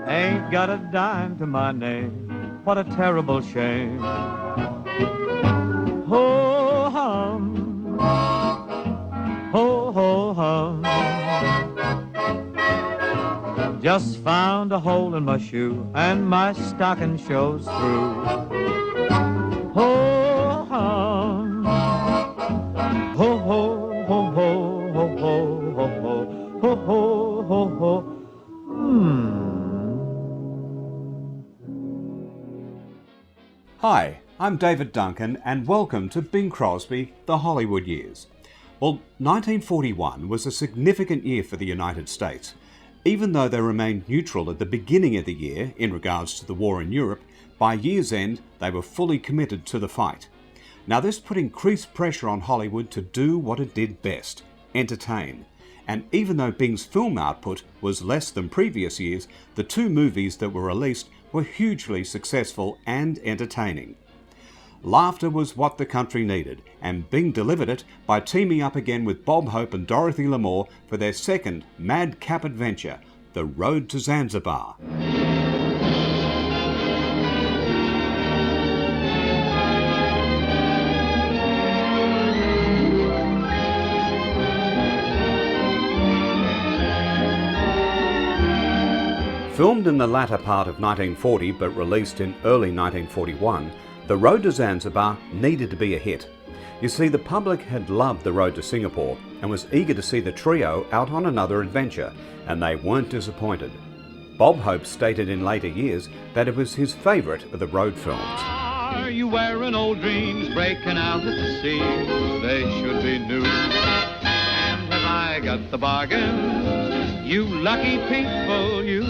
Ain't got a dime to my name, what a terrible shame. Ho hum, ho ho hum. Just found a hole in my shoe and my stocking shows through. Ho hum, ho ho ho ho ho ho ho ho ho ho ho. Hi, I'm David Duncan and welcome to Bing Crosby, The Hollywood Years. Well, 1941 was a significant year for the United States. Even though they remained neutral at the beginning of the year in regards to the war in Europe, by year's end they were fully committed to the fight. Now this put increased pressure on Hollywood to do what it did best, entertain. And even though Bing's film output was less than previous years, the two movies that were released were hugely successful and entertaining. Laughter was what the country needed, and Bing delivered it by teaming up again with Bob Hope and Dorothy Lamour for their second madcap adventure, The Road to Zanzibar. Filmed in the latter part of 1940 but released in early 1941, The Road to Zanzibar needed to be a hit. You see, the public had loved The Road to Singapore and was eager to see the trio out on another adventure, and they weren't disappointed. Bob Hope stated in later years that it was his favourite of the road films. Are you wearing old dreams breaking out at the seams? They should be new. And have I got the bargain? You lucky people, you.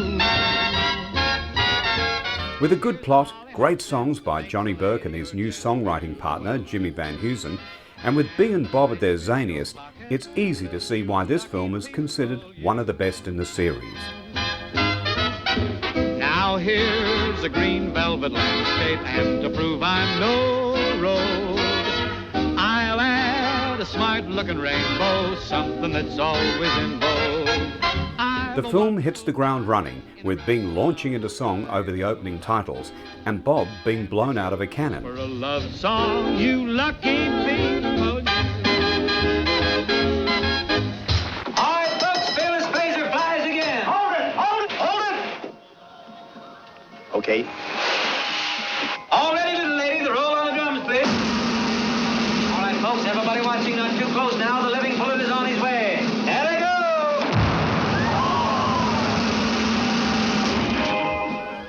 With a good plot, great songs by Johnny Burke and his new songwriting partner, Jimmy Van Heusen, and with Bing and Bob at their zaniest, it's easy to see why this film is considered one of the best in the series. Now here's a green velvet landscape, and to prove I'm no road, I'll add a smart-looking rainbow, something that's always in vogue. The film hits the ground running, with Bing launching into song over the opening titles, and Bob being blown out of a cannon. For a love song, you lucky people. All right, folks, Fearless Blazer flies again. Hold it, hold it, hold it. Okay. All ready, little lady, the roll on the drums, please. All right, folks, everybody watching, not too close now. The living bullet is on his way. There they go.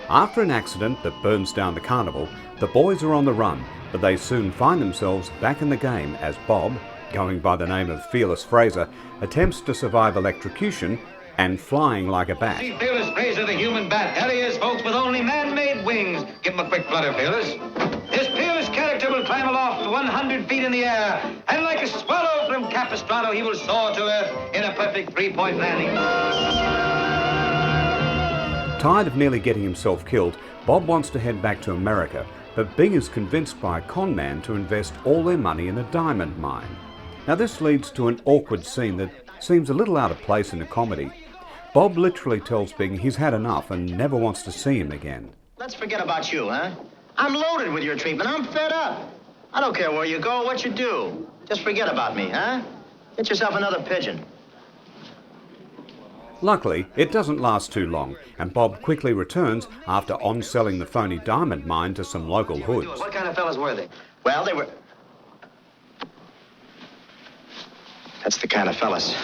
After an accident that burns down the carnival, the boys are on the run, but they soon find themselves back in the game as Bob, going by the name of Fearless Fraser, attempts to survive electrocution and flying like a bat. See Fearless Fraser, the human bat. There he is, folks, with only man-made wings. Give him a quick flutter, Fearless. This fearless character will climb aloft 100 feet in the air, and like a swallow from Capistrano, he will soar to earth in a perfect three-point landing. Tired of nearly getting himself killed, Bob wants to head back to America, but Bing is convinced by a con man to invest all their money in a diamond mine. Now this leads to an awkward scene that seems a little out of place in a comedy. Bob literally tells Bing he's had enough and never wants to see him again. Let's forget about you, huh? I'm loaded with your treatment. I'm fed up. I don't care where you go, what you do. Just forget about me, huh? Get yourself another pigeon. Luckily, it doesn't last too long, and Bob quickly returns after on-selling the phony diamond mine to some local hoods. What kind of fellas were they? Well, they were... That's the kind of fellas.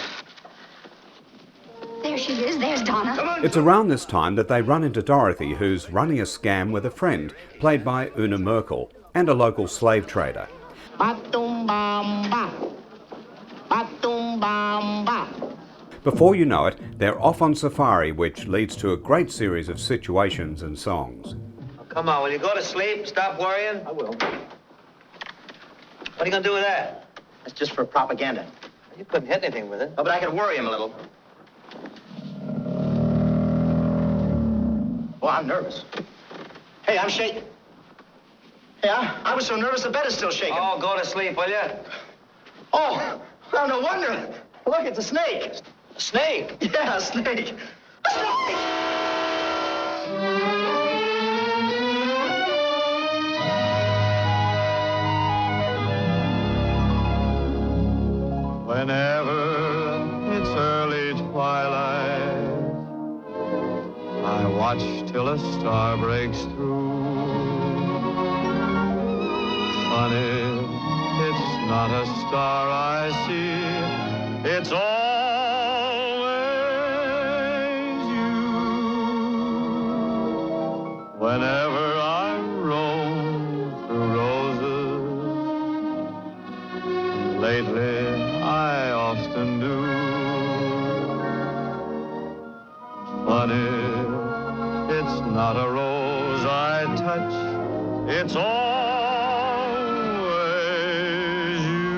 There she is. There's Donna. Come on. It's around this time that they run into Dorothy, who's running a scam with a friend, played by Una Merkel, and a local slave trader. Ba-dum-bam-ba. Ba-dum-bam-ba. Before you know it, they're off on safari, which leads to a great series of situations and songs. Oh, come on, will you go to sleep? Stop worrying? I will. What are you going to do with that? That's just for propaganda. You couldn't hit anything with it. Oh, but I could worry him a little. Oh, I'm nervous. Hey, I'm shaking. Hey, I was so nervous the bed is still shaking. Oh, go to sleep, will you? Oh, well, no wonder. Look, it's a snake. A snake? Yeah, a snake. A snake! watch till a star breaks through. Funny, it's not a star I see, it's always you. Whenever I roam through roses, lately I often do. Funny, it's not a rose I touch, it's always you.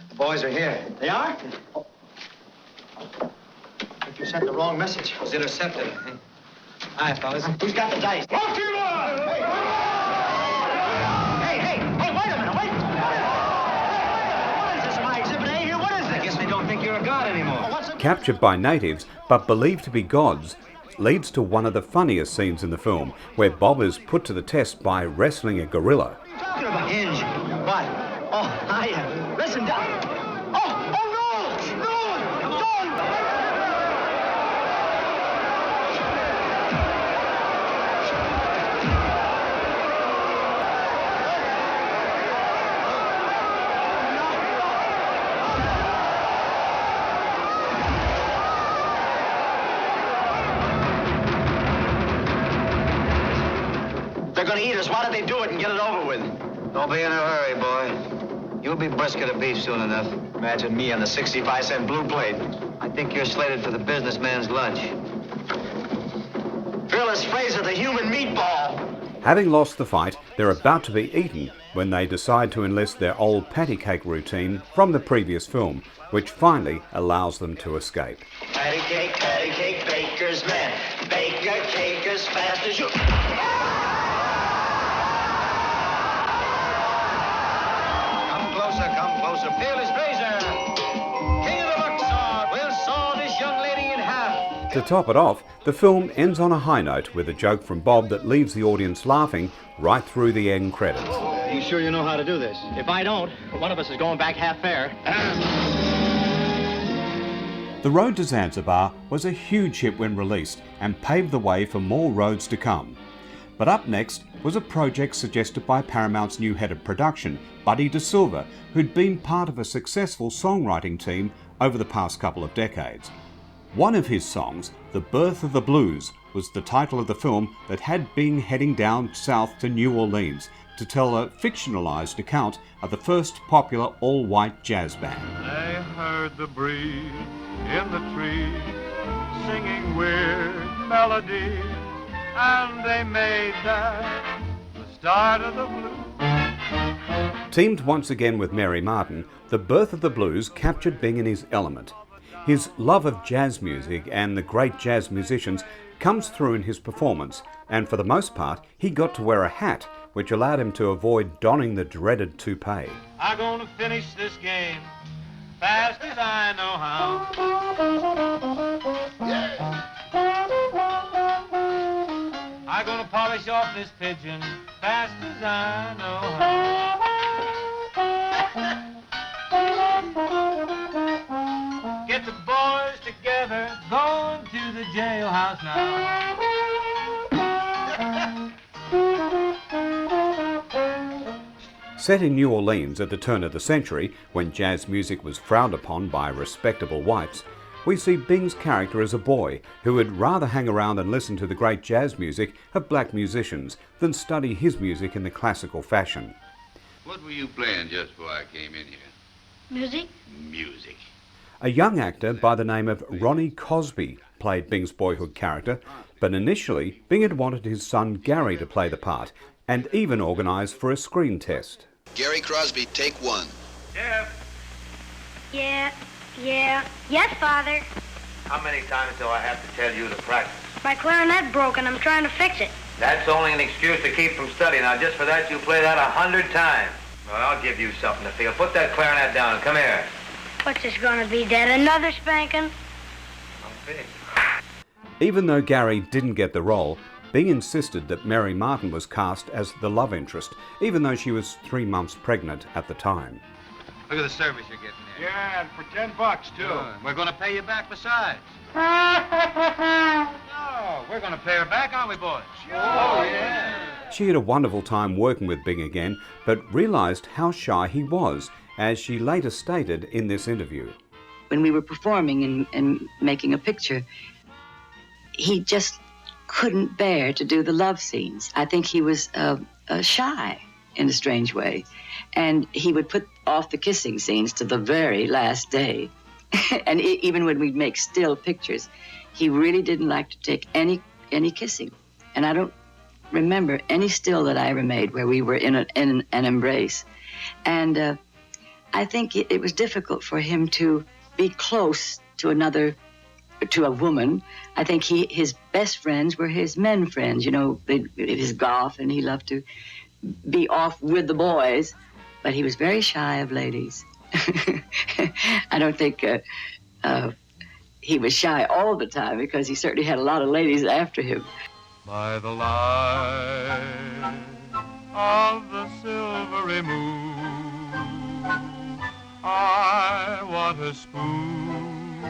The boys are here. They are? I think you sent the wrong message. It was intercepted, I think. Hi, fellas. Who's got the dice? Hey, wait a minute, wait! What is this, my Exhibit A here? What is this? I guess they don't think you're a god anymore. Captured by natives, but believed to be gods, leads to one of the funniest scenes in the film, where Bob is put to the test by wrestling a gorilla. What are you talking about? Hinge. What? Oh, hiya. Listen, Doc. Oh, no! No! Don't! They're gonna eat us. Why don't they do it and get it over with? Don't be in a hurry, boy. You'll be brisket of beef soon enough. Imagine me on the 65-cent blue plate. I think you're slated for the businessman's lunch. Fearless Fraser, the human meatball. Having lost the fight, they're about to be eaten when they decide to enlist their old patty cake routine from the previous film, which finally allows them to escape. Patty cake, baker's man. Bake your cake as fast as you... Come closer. Fearless Fraser, king of the bucksaw, will saw this young lady in half. To top it off, the film ends on a high note with a joke from Bob that leaves the audience laughing right through the end credits. You sure you know how to do this? If I don't, one of us is going back half fare. The Road to Zanzibar was a huge hit when released and paved the way for more roads to come. But up next was a project suggested by Paramount's new head of production, Buddy De Silva, who'd been part of a successful songwriting team over the past couple of decades. One of his songs, The Birth of the Blues, was the title of the film that had Bing heading down south to New Orleans to tell a fictionalized account of the first popular all-white jazz band. They heard the breeze in the trees, singing weird melodies, and they made that the start of the blues. Teamed once again with Mary Martin, The Birth of the Blues captured Bing in his element. His love of jazz music and the great jazz musicians comes through in his performance, and for the most part, he got to wear a hat, which allowed him to avoid donning the dreaded toupee. I'm gonna finish this game fast as I know how. Yeah. I'm gonna polish off this pigeon fast as I know how. Get the boys together, going to the jailhouse now. Set in New Orleans at the turn of the century, when jazz music was frowned upon by respectable whites, we see Bing's character as a boy who would rather hang around and listen to the great jazz music of black musicians than study his music in the classical fashion. What were you playing just before I came in here? Music? Music. A young actor by the name of Ronnie Cosby played Bing's boyhood character, but initially Bing had wanted his son Gary to play the part and even organised for a screen test. Gary Crosby, take one. Jeff, Yeah. Yes, Father. How many times do I have to tell you to practice? My clarinet broke and I'm trying to fix it. That's only an excuse to keep from studying. Now, just for that, you play that 100 times. Well, I'll give you something to feel. Put that clarinet down. Come here. What's this gonna be, Dad? Another spanking? I'm big. Even though Gary didn't get the role, Bing insisted that Mary Martin was cast as the love interest, even though she was 3 months pregnant at the time. look at the service you're getting there. Yeah, and for $10 too. We're going to pay you back besides. Oh, we're going to pay her back, aren't we, boys? Oh, yeah. She had a wonderful time working with Bing again, but realised how shy he was, as she later stated in this interview. When we were performing and making a picture, he just couldn't bear to do the love scenes. I think he was shy in a strange way. And he would put off the kissing scenes to the very last day. And even when we'd make still pictures, he really didn't like to take any kissing. And I don't remember any still that I ever made where we were in an embrace. And I think it was difficult for him to be close to a woman. I think his best friends were his men friends, you know, his golf, and he loved to be off with the boys, but he was very shy of ladies. I don't think he was shy all the time, because he certainly had a lot of ladies after him. By the light of the silvery moon, I want a spoon.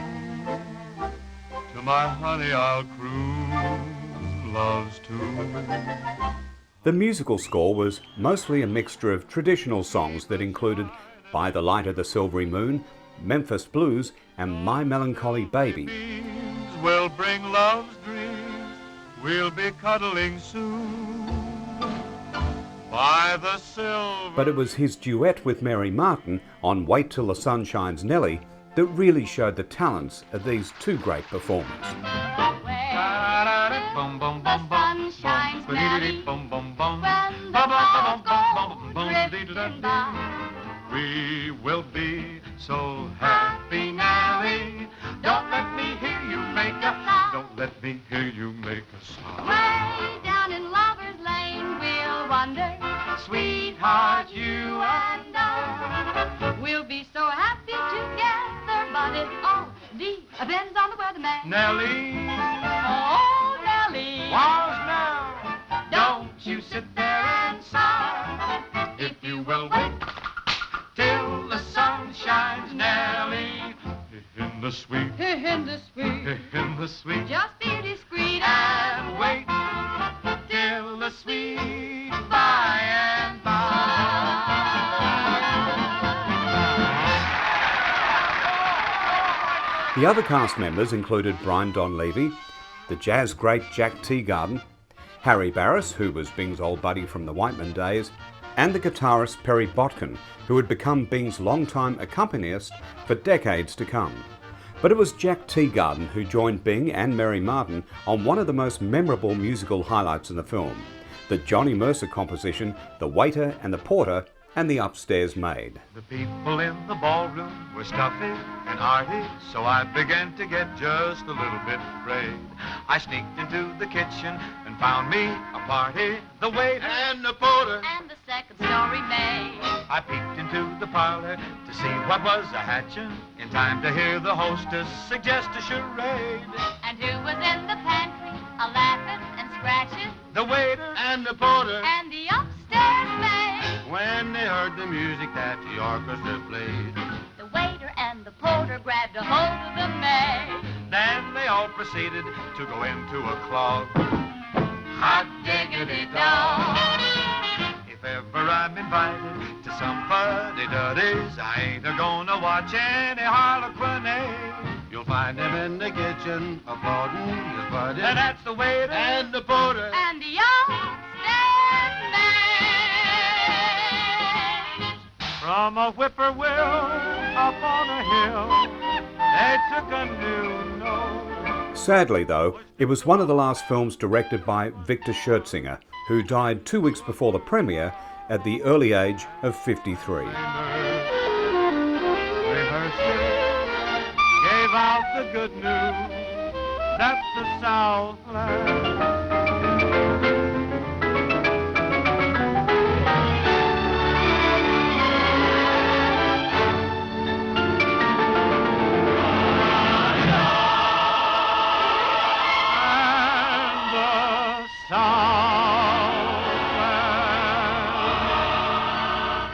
To my honey I'll croon love's tune. The musical score was mostly a mixture of traditional songs that included By the Light of the Silvery Moon, Memphis Blues, and My Melancholy Baby. Will bring love's dreams, we'll be cuddling soon. By the silver. But it was his duet with Mary Martin on Wait Till the Sun Shines Nellie that really showed the talents of these two great performers. We will be so happy, Nellie. Don't let me hear you make a. Don't let me hear you make a sound. Way down in Lover's Lane, we'll wander, sweetheart, you and I. We'll be so happy together, but it all depends on the weatherman. Nellie, Oh, Nellie. why's now? Don't you sit there and sigh. If you will wait till the sun shines, Nellie, in the sweet, In the sweet, in the sweet, just be discreet and wait till the sweet by and by. The other cast members included Brian Donlevy, the jazz great Jack Teagarden, Harry Barris, who was Bing's old buddy from the Whiteman days, and the guitarist Perry Botkin, who had become Bing's longtime accompanist for decades to come. But it was Jack Teagarden who joined Bing and Mary Martin on one of the most memorable musical highlights in the film, the Johnny Mercer composition, The Waiter and the Porter and the Upstairs Maid. The people in the ballroom were stuffy and hearty, so I began to get just a little bit afraid. I sneaked into the kitchen and found me a party, the waiter and the porter and the second story maid. I peeked into the parlor to see what was a-hatchin', in time to hear the hostess suggest a charade. And who was in the pantry, a-laughing and scratching? The waiter and the porter, And the upstairs maid. when they heard the music that the orchestra played. The waiter and the porter grabbed a hold of the maid. Then they all proceeded to go into a clog. Hot diggity dog. If ever I'm invited to some fuddy-duddies, I ain't a-gonna watch any harlequinade. You'll find him in the kitchen applauding his buddy. And that's the waiter and the porter And the upstairs maid. from a whippoorwill up on a hill. They took a new note. Sadly, though, it was one of the last films directed by Victor Schertzinger, who died 2 weeks before the premiere at the early age of 53. Rehearsal gave out the good news that the Southland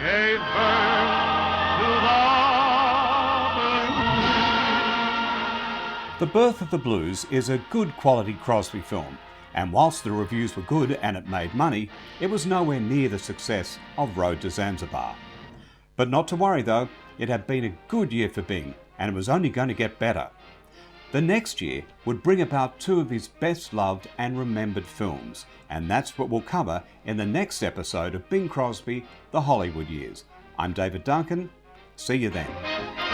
gave birth to the The Birth of the Blues is a good quality Crosby film, and whilst the reviews were good and it made money, it was nowhere near the success of Road to Zanzibar. But not to worry though, it had been a good year for Bing, and it was only going to get better. The next year would bring about two of his best loved and remembered films, and that's what we'll cover in the next episode of Bing Crosby, The Hollywood Years. I'm David Duncan. See you then.